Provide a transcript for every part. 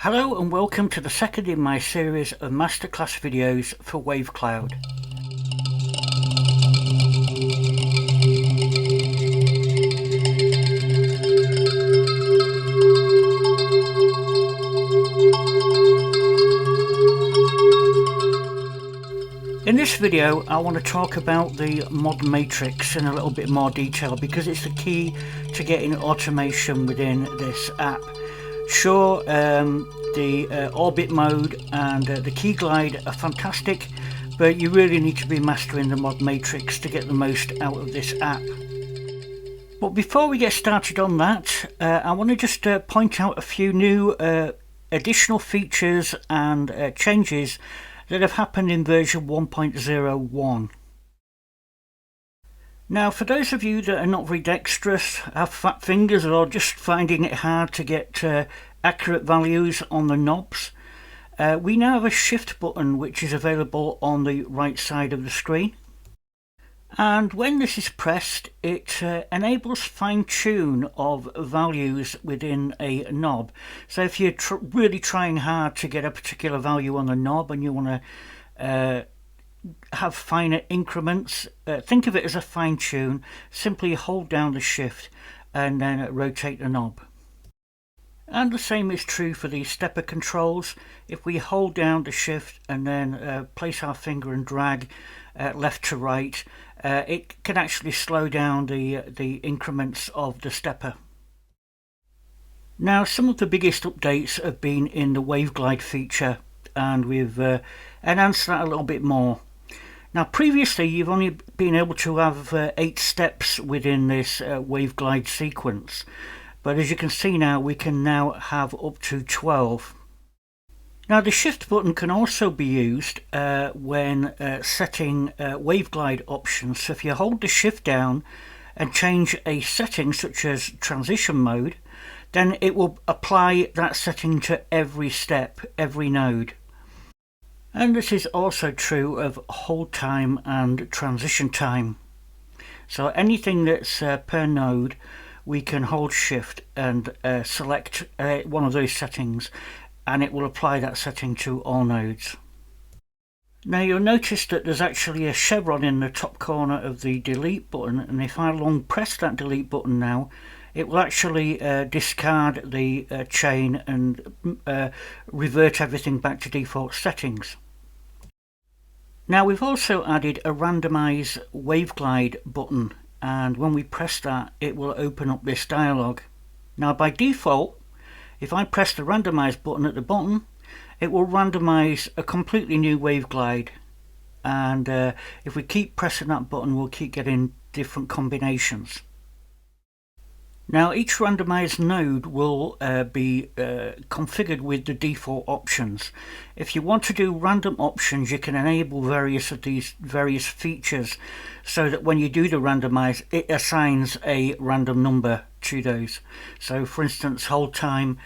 Hello and welcome to the second in my series of Masterclass videos for WaveCloud. In this video I want to talk about the mod matrix in a little bit more detail because it's the key to getting automation within this app. Sure, the orbit mode and the key glide are fantastic, but you really need to be mastering the mod matrix to get the most out of this app. But before we get started on that, I want to just point out a few new additional features and changes that have happened in version 1.01. Now, for those of you that are not very dexterous, have fat fingers, or just finding it hard to get accurate values on the knobs, we now have a shift button which is available on the right side of the screen. And when this is pressed, it enables fine-tune of values within a knob. So if you're really trying hard to get a particular value on the knob and you want to have finer increments, think of it as a fine-tune. Simply hold down the shift and then rotate the knob. And the same is true for the stepper controls. If we hold down the shift and then place our finger and drag left to right, it can actually slow down the increments of the stepper. Now, some of the biggest updates have been in the WaveGlide feature, and we've enhanced that a little bit more. Now, previously you've only been able to have 8 steps within this WaveGlide sequence, but as you can see now, we can now have up to 12. Now, the shift button can also be used when setting WaveGlide options. So if you hold the shift down and change a setting such as transition mode, then it will apply that setting to every step, every node. And this is also true of hold time and transition time. So anything that's per node, we can hold shift and select one of those settings, and it will apply that setting to all nodes. Now, you'll notice that there's actually a chevron in the top corner of the delete button, and if I long press that delete button now, it will actually discard the chain and revert everything back to default settings. Now, we've also added a randomize WaveGlide button, and when we press that, it will open up this dialog. Now, by default, if I press the randomize button at the bottom, it will randomize a completely new WaveGlide, and if we keep pressing that button, we'll keep getting different combinations. Now, each randomized node will be configured with the default options. If you want to do random options, you can enable various of these various features so that when you do the randomize, it assigns a random number to those. So for instance, hold time,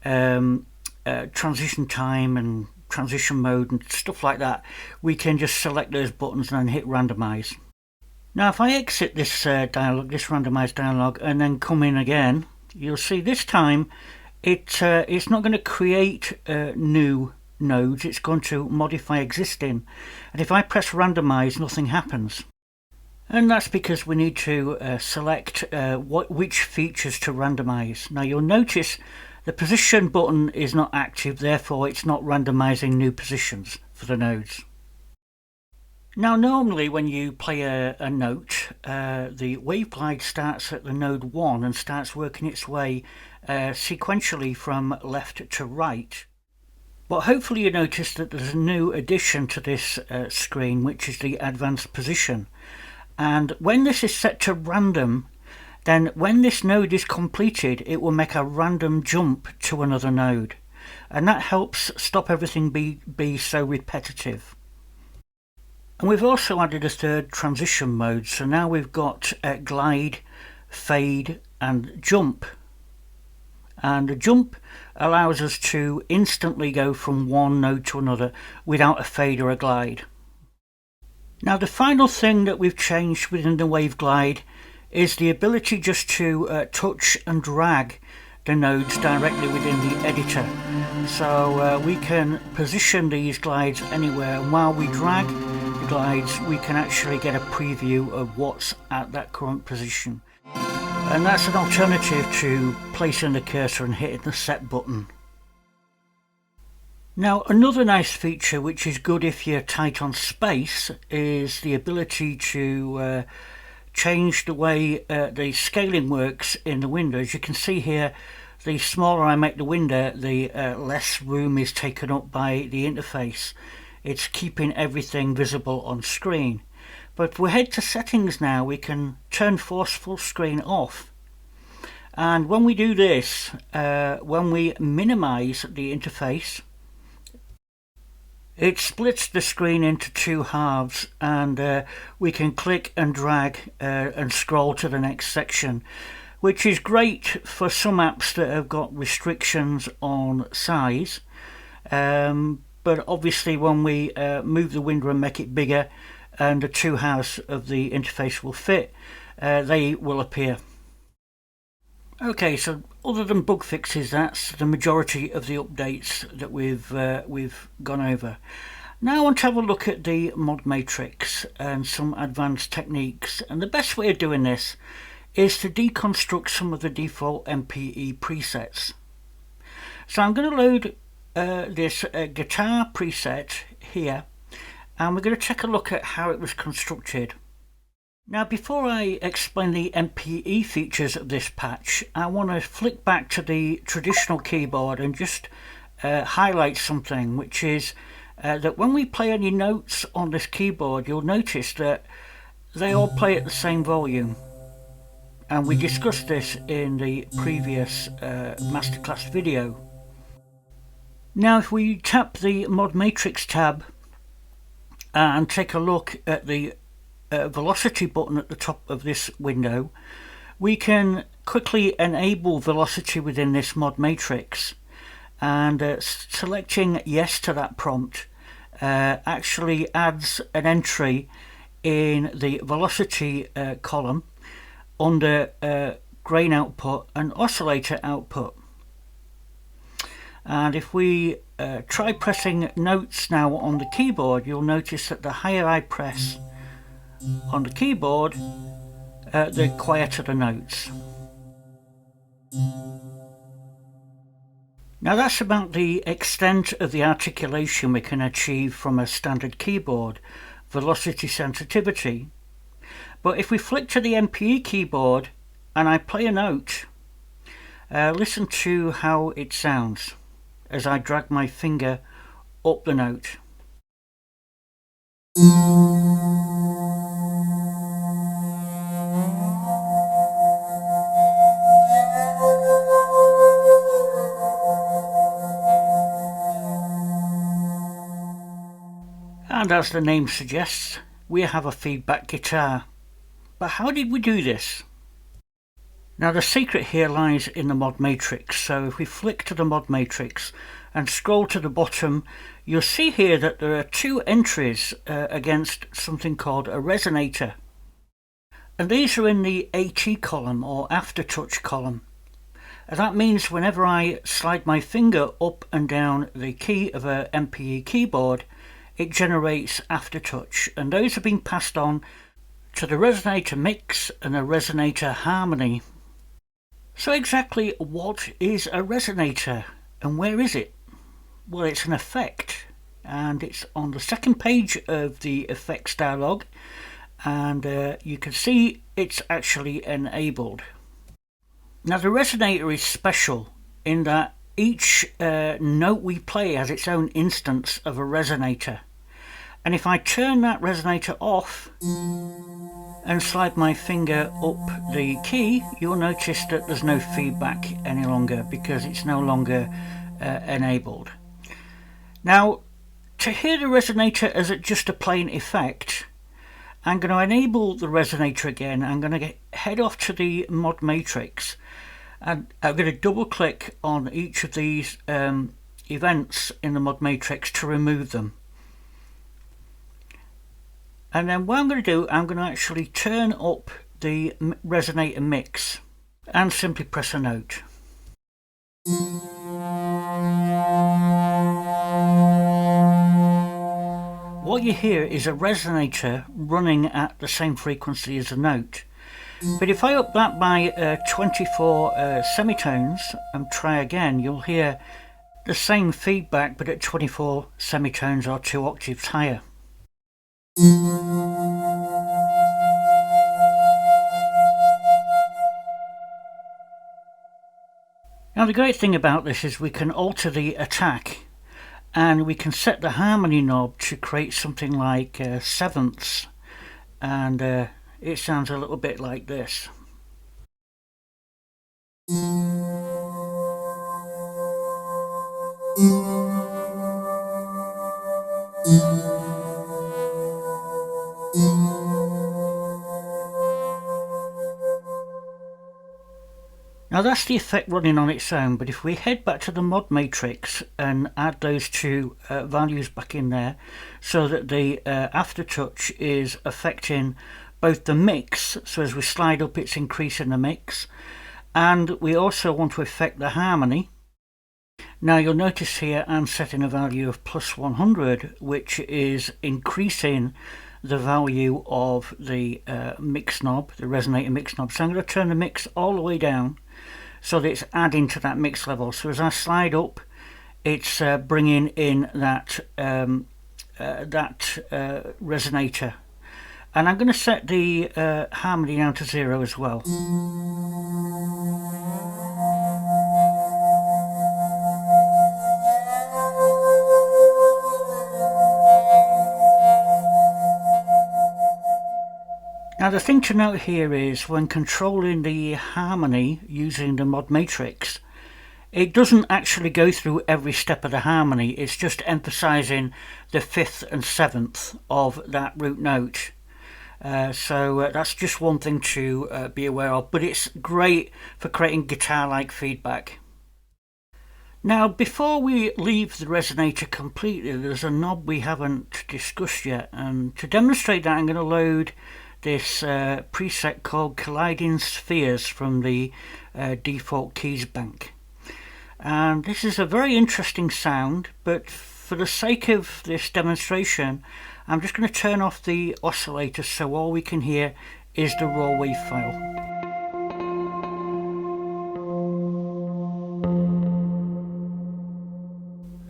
transition time and transition mode and stuff like that, we can just select those buttons and then hit randomize. Now, if I exit this dialog, this randomize dialog, and then come in again, you'll see this time it's not going to create new nodes, it's going to modify existing. And if I press randomize, nothing happens. And that's because we need to select which features to randomize. Now, you'll notice the position button is not active, therefore it's not randomizing new positions for the nodes. Now, normally when you play a note, the WaveGlide starts at the node 1 and starts working its way sequentially from left to right. But hopefully you notice that there's a new addition to this screen, which is the advanced position. And when this is set to random, then when this node is completed, it will make a random jump to another node. And that helps stop everything be so repetitive. And we've also added a third transition mode, so now we've got glide, fade and jump. And the jump allows us to instantly go from one node to another without a fade or a glide. Now, the final thing that we've changed within the WaveGlide is the ability just to touch and drag the nodes directly within the editor. So we can position these glides anywhere, and while we drag the glides we can actually get a preview of what's at that current position. And that's an alternative to placing the cursor and hitting the set button. Now, another nice feature which is good if you're tight on space is the ability to change the way the scaling works in the window. As you can see here, the smaller I make the window, the less room is taken up by the interface. It's keeping everything visible on screen. But if we head to settings now, we can turn force full screen off. And when we do this, when we minimize the interface, it splits the screen into two halves, and we can click and drag and scroll to the next section, which is great for some apps that have got restrictions on size. But obviously when we move the window and make it bigger and the two halves of the interface will fit, they will appear. Okay, so other than bug fixes, that's the majority of the updates that we've gone over. Now I want to have a look at the mod matrix and some advanced techniques, and the best way of doing this is to deconstruct some of the default MPE presets. So I'm going to load this guitar preset here, and we're going to take a look at how it was constructed. Now, before I explain the MPE features of this patch, I want to flick back to the traditional keyboard and just highlight something, which is that when we play any notes on this keyboard, you'll notice that they all play at the same volume. And we discussed this in the previous Masterclass video. Now, if we tap the Mod Matrix tab and take a look at the velocity button at the top of this window, we can quickly enable velocity within this mod matrix, and selecting yes to that prompt actually adds an entry in the velocity column under grain output and oscillator output. And if we try pressing notes now on the keyboard, you'll notice that the higher I press on the keyboard, the quieter the notes. Now that's about the extent of the articulation we can achieve from a standard keyboard, velocity sensitivity. But if we flick to the MPE keyboard and I play a note, listen to how it sounds as I drag my finger up the note. And as the name suggests, we have a feedback guitar. But how did we do this? Now the secret here lies in the mod matrix. So if we flick to the mod matrix and scroll to the bottom, you'll see here that there are two entries against something called a resonator. And these are in the AT column or aftertouch column. And that means whenever I slide my finger up and down the key of a MPE keyboard, it generates aftertouch, and those have been passed on to the resonator mix and the resonator harmony. So exactly what is a resonator and where is it? Well, it's an effect, and it's on the second page of the effects dialog, and you can see it's actually enabled. Now the resonator is special in that each note we play has its own instance of a resonator. And if I turn that resonator off and slide my finger up the key, you'll notice that there's no feedback any longer because it's no longer enabled. Now, to hear the resonator as just a plain effect, I'm going to enable the resonator again. I'm going to head off to the mod matrix, and I'm going to double click on each of these events in the mod matrix to remove them. And then what I'm going to do, I'm going to actually turn up the resonator mix and simply press a note. What you hear is a resonator running at the same frequency as the note. But if I up that by 24 semitones and try again, you'll hear the same feedback but at 24 semitones or 2 octaves higher. Now the great thing about this is we can alter the attack, and we can set the harmony knob to create something like sevenths, and it sounds a little bit like this. Now that's the effect running on its own, but if we head back to the mod matrix and add those two values back in there so that the aftertouch is affecting both the mix, so as we slide up it's increasing the mix, and we also want to affect the harmony. Now you'll notice here I'm setting a value of plus 100, which is increasing the value of the mix knob, the resonator mix knob. So I'm going to turn the mix all the way down so that it's adding to that mix level. So as I slide up, it's bringing in that resonator, and I'm going to set the harmony down to 0 as well. Now the thing to note here is when controlling the harmony using the mod matrix, it doesn't actually go through every step of the harmony, it's just emphasizing the 5th and 7th of that root note. So that's just one thing to be aware of, but it's great for creating guitar-like feedback. Now before we leave the resonator completely, there's a knob we haven't discussed yet, and to demonstrate that I'm going to load this preset called Colliding Spheres from the default keys bank. And this is a very interesting sound, but for the sake of this demonstration I'm just going to turn off the oscillator so all we can hear is the raw wave file.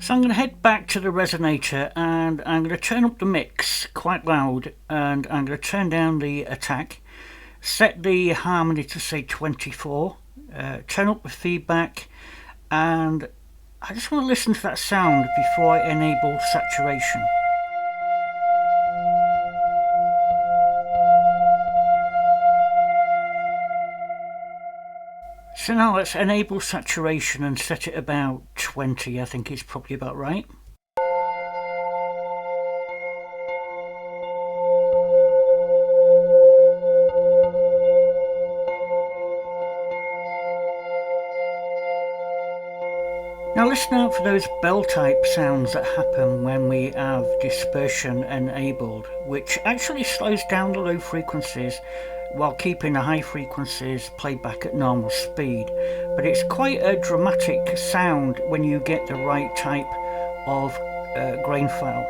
So I'm going to head back to the resonator and I'm going to turn up the mix quite loud, and I'm going to turn down the attack, set the harmony to say 24, turn up the feedback, and I just want to listen to that sound before I enable saturation. So now let's enable saturation and set it about 20, I think it's probably about right. Now listen out for those bell type sounds that happen when we have dispersion enabled, which actually slows down the low frequencies while keeping the high frequencies played back at normal speed. But it's quite a dramatic sound when you get the right type of grain file.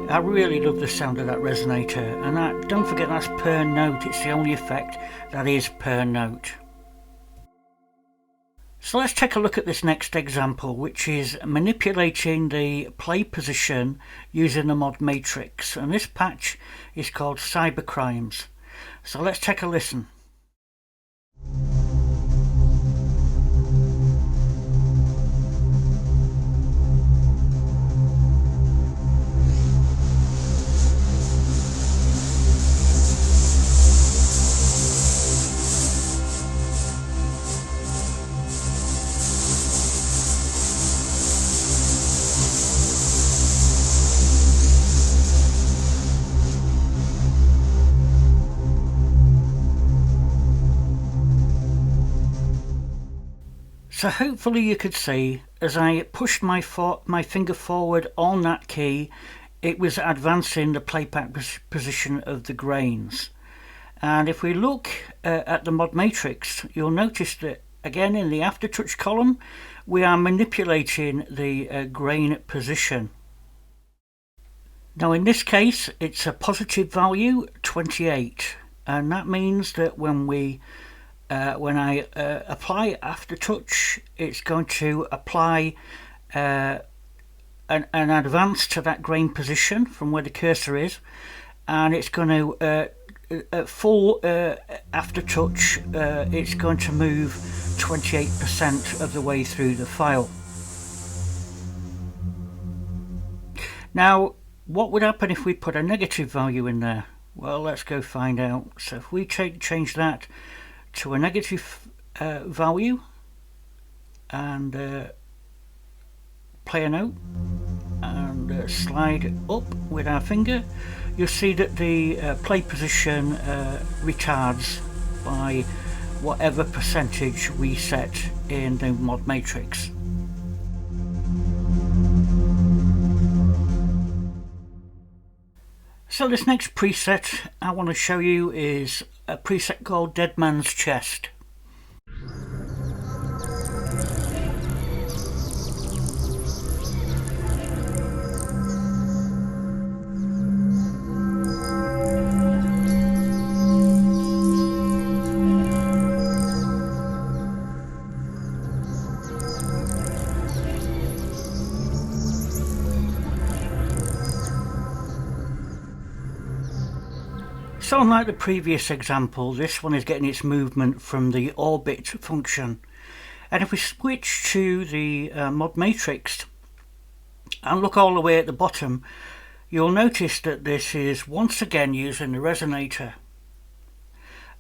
I really love the sound of that resonator, and don't forget that's per note, it's the only effect that is per note. So let's take a look at this next example, which is manipulating the play position using the mod matrix, and this patch is called Cybercrimes. So let's take a listen. So hopefully you could see as I pushed my finger forward on that key, it was advancing the playback position of the grains. And if we look at the mod matrix, you'll notice that again in the aftertouch column we are manipulating the grain position. Now in this case it's a positive value 28, and that means that when I apply aftertouch, it's going to apply an advance to that grain position from where the cursor is, and it's going to at full aftertouch it's going to move 28% of the way through the file. Now what would happen if we put a negative value in there? Well, let's go find out. So if we change that to a negative value and play a note and slide up with our finger, you'll see that the play position retards by whatever percentage we set in the mod matrix. So this next preset I want to show you is a preset called Dead Man's Chest. So unlike the previous example, this one is getting its movement from the orbit function. And if we switch to the mod matrix and look all the way at the bottom, you'll notice that this is once again using the resonator.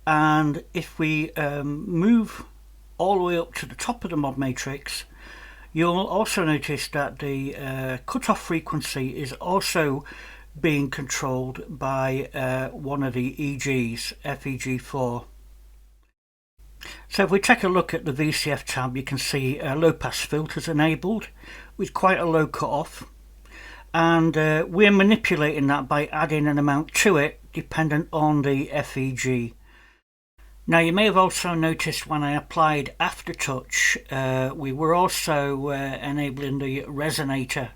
And if we move all the way up to the top of the mod matrix, you'll also notice that the cutoff frequency is also being controlled by one of the EGs, FEG4. So if we take a look at the VCF tab, you can see low pass filters enabled with quite a low cutoff, and we're manipulating that by adding an amount to it dependent on the FEG. Now you may have also noticed when I applied aftertouch we were also enabling the resonator.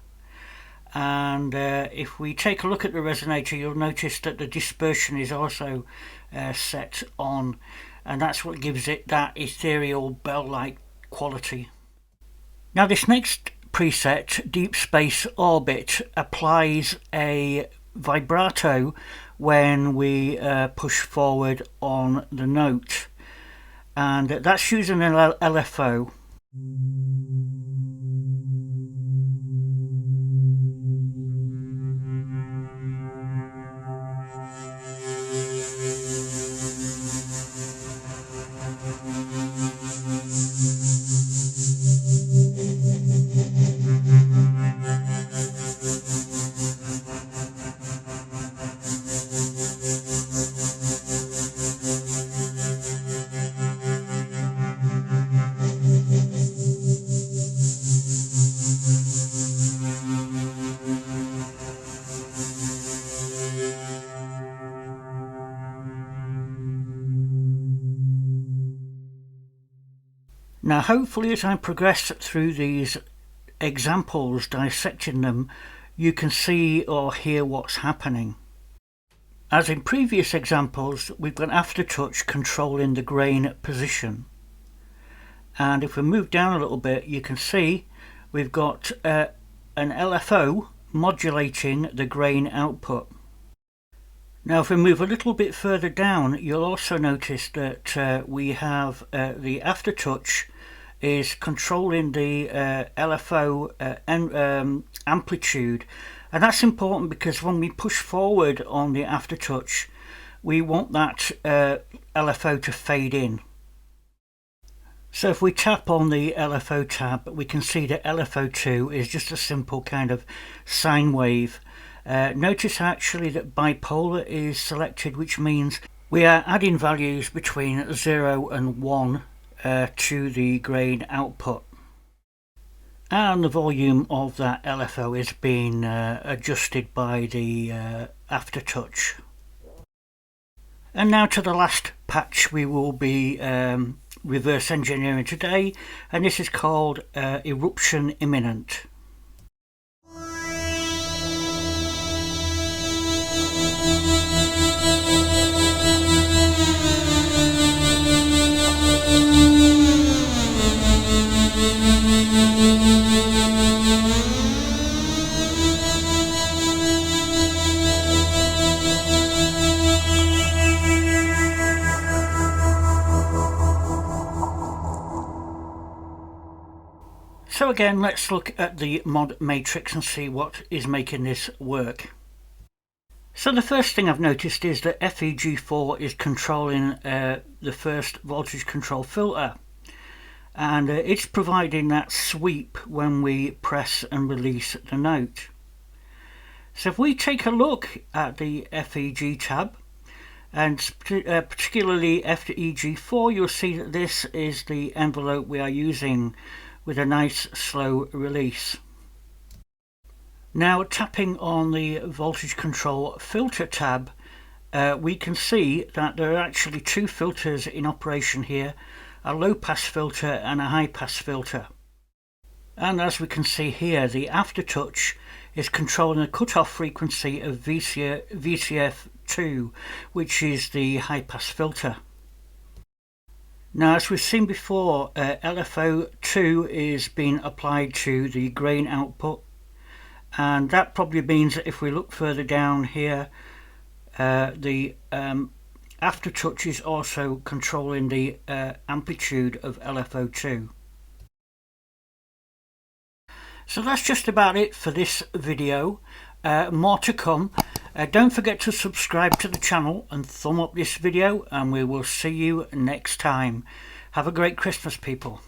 And if we take a look at the resonator, you'll notice that the dispersion is also set on, and that's what gives it that ethereal bell-like quality. Now this next preset, Deep Space Orbit, applies a vibrato when we push forward on the note, and that's using an LFO. Now hopefully as I progress through these examples, dissecting them, you can see or hear what's happening. As in previous examples, we've got aftertouch controlling the grain position. And if we move down a little bit, you can see we've got an LFO modulating the grain output. Now if we move a little bit further down, you'll also notice that we have the aftertouch is controlling the LFO amplitude, and that's important because when we push forward on the aftertouch, we want that LFO to fade in. So if we tap on the LFO tab, we can see that LFO2 is just a simple kind of sine wave. Notice actually that bipolar is selected, which means we are adding values between 0 and 1 to the grain output. And the volume of that LFO is being adjusted by the aftertouch. And now to the last patch we will be reverse engineering today, and this is called Eruption Imminent. So again, let's look at the mod matrix and see what is making this work. So the first thing I've noticed is that FEG4 is controlling the first voltage control filter, and it's providing that sweep when we press and release the note. So if we take a look at the FEG tab, and particularly FEG4, you'll see that this is the envelope we are using, with a nice slow release. Now tapping on the voltage control filter tab, we can see that there are actually two filters in operation here, a low pass filter and a high pass filter. And as we can see here, the aftertouch is controlling the cutoff frequency of VCF2, which is the high pass filter. Now, as we've seen before, LFO2 is being applied to the grain output, and that probably means that if we look further down here, the aftertouch is also controlling the amplitude of LFO2. So that's just about it for this video. More to come. Don't forget to subscribe to the channel and thumb up this video, and we will see you next time. Have a great Christmas, people.